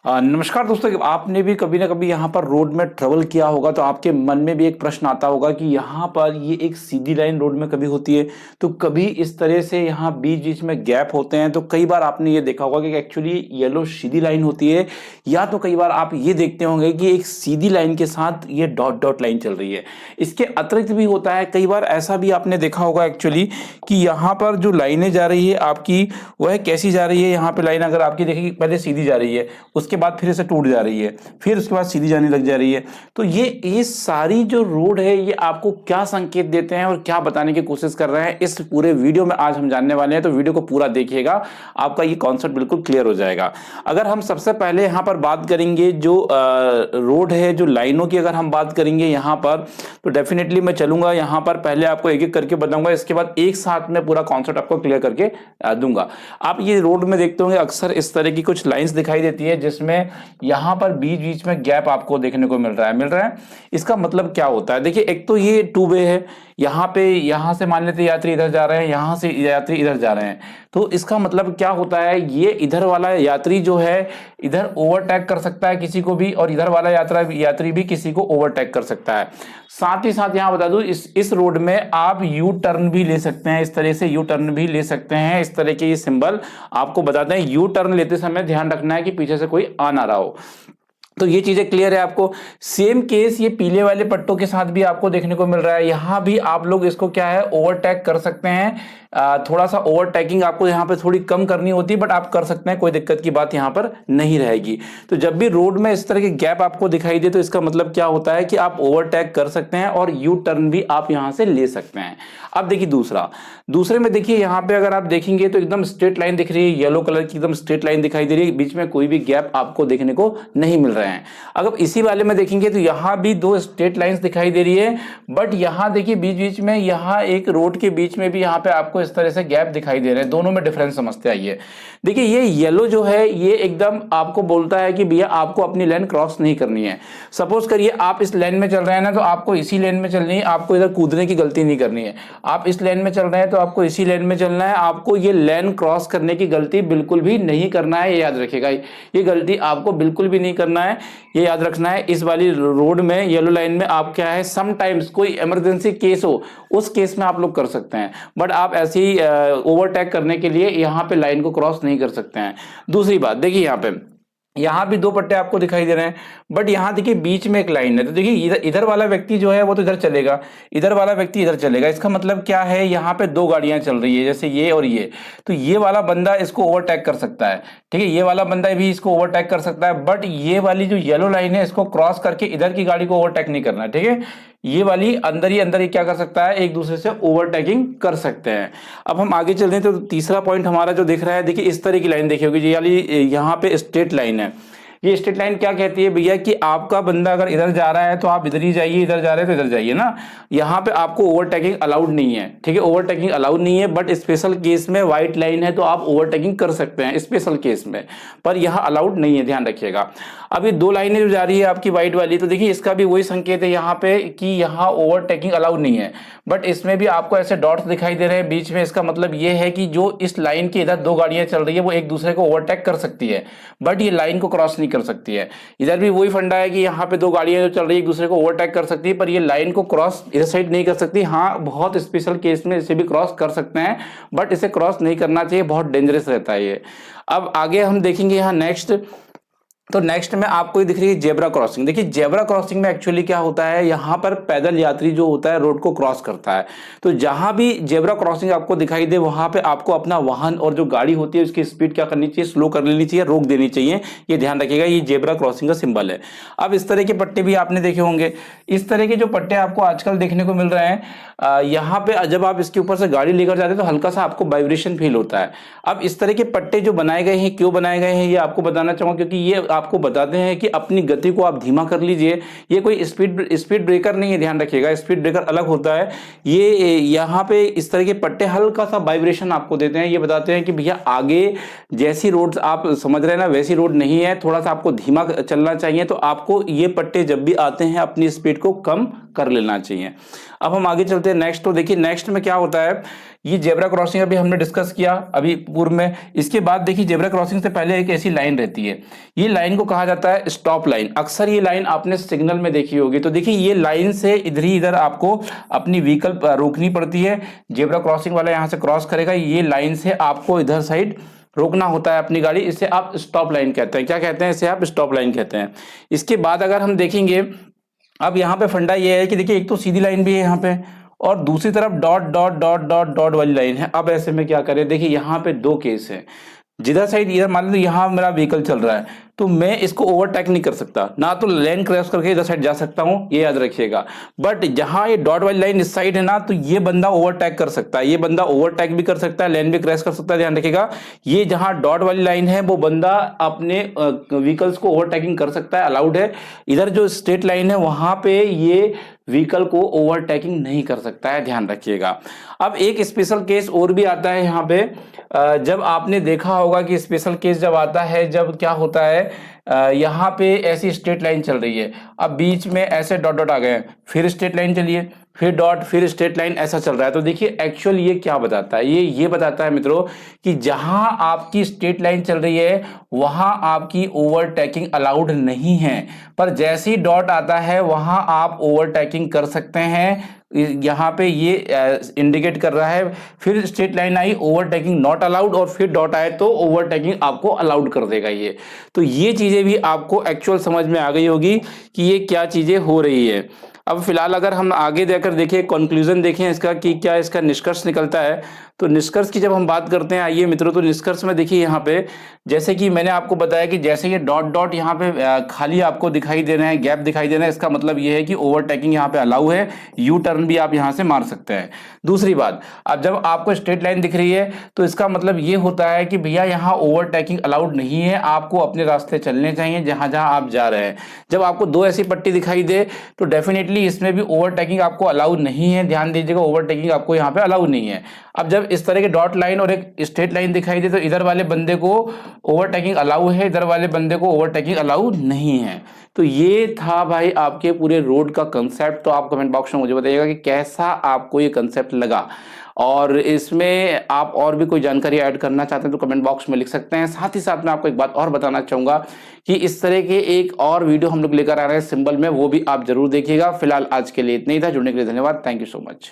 नमस्कार दोस्तों। आपने भी कभी ना कभी यहाँ पर रोड में ट्रेवल किया होगा तो आपके मन में भी एक प्रश्न आता होगा कि यहाँ पर ये एक सीधी लाइन रोड में कभी होती है तो कभी इस तरह से यहाँ बीच बीच में गैप होते हैं। तो कई बार आपने ये देखा होगा कि एक्चुअली येलो सीधी लाइन होती है, या तो कई बार आप ये देखते होंगे कि एक सीधी लाइन के साथ ये डॉट डॉट लाइन चल रही है। इसके अतिरिक्त भी होता है, कई बार ऐसा भी आपने देखा होगा एक्चुअली कि यहाँ पर जो लाइनें जा रही है आपकी वह कैसी जा रही है। यहाँ पे लाइन अगर आपकी देखिए पहले सीधी जा रही है, उसके बाद फिर से टूट जा रही है, फिर उसके बाद सीधी जाने लग जा रही है। तो ये सारी जो रोड है ये आपको क्या संकेत देते हैं और क्या बताने की कोशिश कर रहे हैं, इस पूरे वीडियो में आज हम जानने वाले हैं। तो वीडियो को पूरा देखिएगा, आपका ये कॉन्सेप्ट बिल्कुल क्लियर हो जाएगा। अगर हम सबसे पहले यहाँ पर बात करेंगे जो रोड है, जो लाइनों की अगर हम बात करेंगे यहाँ पर, तो डेफिनेटली मैं चलूंगा यहाँ पर, पहले आपको एक एक करके बताऊंगा, इसके बाद एक साथ में पूरा कॉन्सेप्ट आपको क्लियर करके दूंगा। आप ये रोड में देखते होंगे अक्सर इस तरह की कुछ लाइंस दिखाई देती है जिसमें यहां पर बीच बीच में गैप आपको देखने को मिल रहा है। इसका मतलब क्या होता है, देखिए एक तो ये टू वे है, यहां से मान लेते यात्री इधर जा रहे हैं, यहां से यात्री इधर जा रहे हैं। तो इसका मतलब क्या होता है, ये इधर वाला यात्री जो है इधर ओवरटेक कर सकता है किसी को भी, और इधर वाला यात्री भी किसी को ओवरटेक कर सकता है। साथ ही साथ यहां बता दूं, इस रोड में आप यू टर्न भी ले सकते हैं, इस तरह से यू टर्न भी ले सकते हैं। इस तरह के ये सिंबल आपको बताते हैं। यू टर्न लेते समय ध्यान रखना है कि पीछे से कोई आ ना रहा हो। तो ये चीजें क्लियर है आपको। सेम केस ये पीले वाले पट्टों के साथ भी आपको देखने को मिल रहा है। यहां भी आप लोग इसको क्या है, ओवरटेक कर सकते हैं। थोड़ा सा ओवरटेकिंग आपको यहाँ पे थोड़ी कम करनी होती है, बट आप कर सकते हैं, कोई दिक्कत की बात यहाँ पर नहीं रहेगी। तो जब भी रोड में इस तरह के गैप आपको दिखाई दे तो इसका मतलब क्या होता है कि आप ओवरटेक कर सकते हैं और यू टर्न भी आप यहाँ से ले सकते हैं। अब देखिए दूसरे में देखिए यहाँ पे अगर आप देखेंगे तो एकदम स्ट्रेट लाइन दिख रही है, येलो कलर की एकदम स्ट्रेट लाइन दिखाई दे रही है, बीच में कोई भी गैप आपको देखने को नहीं मिल रहे हैं। अगर इसी वाले में देखेंगे तो यहाँ भी दो स्ट्रेट लाइंस दिखाई दे रही है, बट यहाँ देखिए बीच बीच में, यहाँ एक रोड के बीच में भी यहाँ पे आपको इस तरह से गैप दिखाई दे रहे हैं। दोनों में डिफरेंस समझते आइए। देखिए ये येलो जो है ये एकदम आपको बोलता है कि भैया आपको अपनी लाइन क्रॉस नहीं करनी है। सपोज करिए आप इस लाइन में चल रहे हैं ना, तो आपको इसी लाइन में चलनी है, आपको इधर कूदने की गलती नहीं करनी है। आप इस लाइन में चल रहे हैं तो आपको इसी लाइन में चलना है, आपको ये लाइन क्रॉस करने की गलती बिल्कुल भी नहीं करना है। ये याद रखिएगा, ये गलती आपको बिल्कुल भी नहीं करना है, ये याद रखना है। इस वाली रोड में येलो लाइन में आप क्या है, समटाइम्स कोई इमरजेंसी केस हो उस केस में आप लोग कर सकते हैं, बट आप ऐसे ही ओवरटेक करने के लिए यहाँ पे लाइन को क्रॉस नहीं कर सकते हैं। दूसरी बात देखिए यहाँ भी दो पट्टे आपको दिखाई दे रहे हैं, बट यहाँ देखिए बीच में एक लाइन है। तो देखिए इधर वाला व्यक्ति जो है वो तो इधर चलेगा, इधर वाला व्यक्ति इधर चलेगा। इसका मतलब क्या है, यहाँ पे दो गाड़ियां चल रही है जैसे ये और ये, तो ये वाला बंदा इसको ओवरटेक कर सकता है, ठीक है, ये वाला बंदा भी इसको ओवरटेक कर सकता है, बट ये वाली जो येलो लाइन है इसको क्रॉस करके इधर की गाड़ी को ओवरटेक नहीं करना है, ठीक है। ये वाली अंदर ही क्या कर सकता है, एक दूसरे से ओवरटेकिंग कर सकते हैं। अब हम आगे चलते हैं तो तीसरा पॉइंट हमारा जो दिख रहा है, देखिए इस तरह की लाइन देखी होगी, ये वाली यहाँ पे स्ट्रेट लाइन है। ये स्ट्रेट लाइन क्या कहती है भैया कि आपका बंदा अगर इधर जा रहा है तो आप इधर ही जाइए, इधर जा रहे हैं तो इधर जाइए ना। यहाँ पे आपको ओवरटेकिंग अलाउड नहीं है, ठीक है, ओवरटेकिंग अलाउड नहीं है, बट स्पेशल केस में व्हाइट लाइन है तो आप ओवरटेकिंग कर सकते हैं स्पेशल केस में, पर यहाँ अलाउड नहीं है, ध्यान रखिएगा। अब ये दो लाइनें जो जा रही है आपकी व्हाइट वाली, तो देखिए इसका भी वही संकेत है यहाँ पे कि यहाँ ओवरटेकिंग अलाउड नहीं है, बट इसमें भी आपको ऐसे डॉट्स दिखाई दे रहे हैं बीच में। इसका मतलब ये है कि जो इस लाइन के इधर दो गाड़ियां चल रही है वो एक दूसरे को ओवरटेक कर सकती है, बट ये लाइन को क्रॉस नहीं कर सकती है। इधर भी वही फंडा है कि यहाँ पे दो गाड़ियां जो चल रही है एक दूसरे को ओवरटेक कर सकती है, पर ये लाइन को क्रॉस इधर साइड नहीं कर सकती। हाँ, बहुत स्पेशल केस में इसे भी क्रॉस कर सकते हैं, बट इसे क्रॉस नहीं करना चाहिए, बहुत डेंजरस रहता है ये। अब आगे हम देखेंगे यहाँ नेक्स्ट में आपको ये दिख रही है जेब्रा क्रॉसिंग। देखिए जेब्रा क्रॉसिंग में एक्चुअली क्या होता है, यहाँ पर पैदल यात्री जो होता है रोड को क्रॉस करता है। तो जहां भी जेब्रा क्रॉसिंग आपको दिखाई दे वहां पे आपको अपना वाहन और जो गाड़ी होती है उसकी स्पीड क्या करनी चाहिए, स्लो कर लेनी चाहिए, रोक देनी चाहिए। ये ध्यान रखिएगा, ये जेब्रा क्रॉसिंग का सिंबल है। अब इस तरह के पट्टे भी आपने देखे होंगे, इस तरह के जो पट्टे आपको आजकल देखने को मिल रहे हैं, यहाँ पे जब आप इसके ऊपर से गाड़ी लेकर जाते हैं तो हल्का सा आपको वाइब्रेशन फील होता है। अब इस तरह के पट्टे जो बनाए गए हैं, क्यों बनाए गए हैं ये आपको बताना चाहूंगा, क्योंकि ये आपको बताते हैं कि अपनी गति को आप धीमा कर लीजिए। ये कोई स्पीड ब्रेकर नहीं है, ध्यान रखिएगा, स्पीड ब्रेकर अलग होता है। ये यहाँ पे इस तरह के पट्टे हल्का सा वाइब्रेशन आपको देते हैं, ये बताते हैं कि भैया आगे जैसी रोड आप समझ रहे हैं ना वैसी रोड नहीं है, थोड़ा सा आपको धीमा चलना चाहिए। तो आपको ये पट्टे जब भी आते हैं अपनी स्पीड को कम कर लेना चाहिए। अब हम आगे चलते हैं नेक्स्ट। तो देखिए नेक्स्ट में क्या होता है, ये जेब्रा क्रॉसिंग अभी हमने डिस्कस किया अभी पूर्व में। इसके बाद देखिए जेब्रा क्रॉसिंग से पहले एक ऐसी लाइन रहती है, ये लाइन लाइन को कहा जाता है स्टॉप लाइन। अक्सर ये लाइन आपने सिग्नल में देखी होगी। तो देखिए ये लाइन से इधर ही इधर आपको अपनी व्हीकल रोकनी पड़ती है। जेब्रा क्रॉसिंग वाला यहाँ से क्रॉस करेगा, ये लाइन से आपको इधर साइड रोकना होता है अपनी गाड़ी। इसे आप स्टॉप लाइन कहते हैं। क्या कहते हैं? इसे आप स्टॉप लाइन कहते हैं। इसके बाद अगर हम देखेंगे, अब यहाँ पे फंडा ये है कि देखिए एक तो सीधी लाइन भी है यहाँ पे, और दूसरी तरफ dot dot dot dot dot वाली लाइन है। अब ऐसे में क्या करें? देखिए यहाँ पे दो केस है। जिधर साइड इधर मान लो यहाँ मेरा व्हीकल चल रहा है, तो मैं इसको ओवरटेक नहीं कर सकता, ना तो लेन क्रॉस करके इधर साइड जा सकता हूँ, ये याद रखिएगा। बट जहाँ ये डॉट वाली लाइन इस साइड है ना, तो ये बंदा ओवरटेक कर सकता है, ये बंदा ओवरटेक भी कर सकता है, लेन भी क्रॉस कर सकता है। ध्यान रखिएगा, ये जहाँ डॉट वाली लाइन है वो बंदा अपने व्हीकल्स को ओवरटेकिंग कर सकता है, अलाउड है। इधर जो स्ट्रेट लाइन है वहां पे ये व्हीकल को ओवरटेकिंग नहीं कर सकता है, ध्यान रखिएगा। अब एक स्पेशल केस और भी आता है यहाँ पे। जब आपने देखा होगा कि स्पेशल केस जब आता है, जब क्या होता है, यहाँ पे ऐसी स्ट्रेट लाइन चल रही है, अब बीच में ऐसे डॉट डॉट आ गए, फिर स्ट्रेट लाइन चलिए, फिर डॉट, फिर स्ट्रेट लाइन, ऐसा चल रहा है। तो देखिए एक्चुअल ये क्या बताता है, ये बताता है मित्रों कि जहां आपकी स्ट्रेट लाइन चल रही है वहां आपकी ओवरटेकिंग अलाउड नहीं है, पर जैसे ही डॉट आता है वहां आप ओवरटेकिंग कर सकते हैं। यहाँ पे ये इंडिकेट कर रहा है, फिर straight line I, overtaking not allowed, और फिर डॉट आए तो ओवरटेकिंग आपको अलाउड कर देगा ये। तो ये चीजें भी आपको एक्चुअल समझ में आ गई होगी कि ये क्या चीजें हो रही है। अब फिलहाल अगर हम आगे जाकर देखें, कंक्लूजन देखें इसका कि क्या इसका निष्कर्ष निकलता है, तो निष्कर्ष की जब हम बात करते हैं, आइए मित्रों, तो निष्कर्ष में देखिए यहाँ पे जैसे कि मैंने आपको बताया कि जैसे ये डॉट डॉट यहाँ पे खाली आपको दिखाई दे रहे हैं, गैप दिखाई दे रहे हैं, इसका मतलब ये है कि ओवरटेकिंग यहाँ पे अलाउ है, यू टर्न भी आप यहाँ से मार सकते हैं। दूसरी बात, अब जब आपको स्ट्रेट लाइन दिख रही है तो इसका मतलब ये होता है कि भैया यहाँ ओवरटेकिंग अलाउड नहीं है, आपको अपने रास्ते चलने चाहिए जहां जहां आप जा रहे हैं। जब आपको दो ऐसी पट्टी दिखाई दे तो डेफिनेटली इसमें भी ओवरटेकिंग आपको अलाउड नहीं है, ध्यान दीजिएगा, ओवरटेकिंग आपको यहाँ पे अलाउड नहीं है। अब जब इस तरह के डॉट लाइन और एक स्ट्रेट लाइन दिखाई दे तो इधर वाले बंदे को ओवरटेकिंग अलाउ है, इधर वाले बंदे को ओवरटेकिंग अलाउ नहीं है। तो ये था भाई आपके पूरे रोड का कंसेप्ट। तो आप कमेंट बॉक्स में मुझे बताइएगा कि कैसा आपको ये कंसेप्ट लगा, और इसमें आप और भी कोई जानकारी ऐड करना चाहते हैं तो कमेंट बॉक्स में लिख सकते हैं। साथ ही साथ मैं आपको एक बात और बताना चाहूंगा कि इस तरह के एक और वीडियो हम लोग लेकर आ रहे हैं सिंबल में, वो भी आप जरूर देखिएगा। फिलहाल आज के लिए इतना ही था। जुड़ने के लिए धन्यवाद। Thank you so much.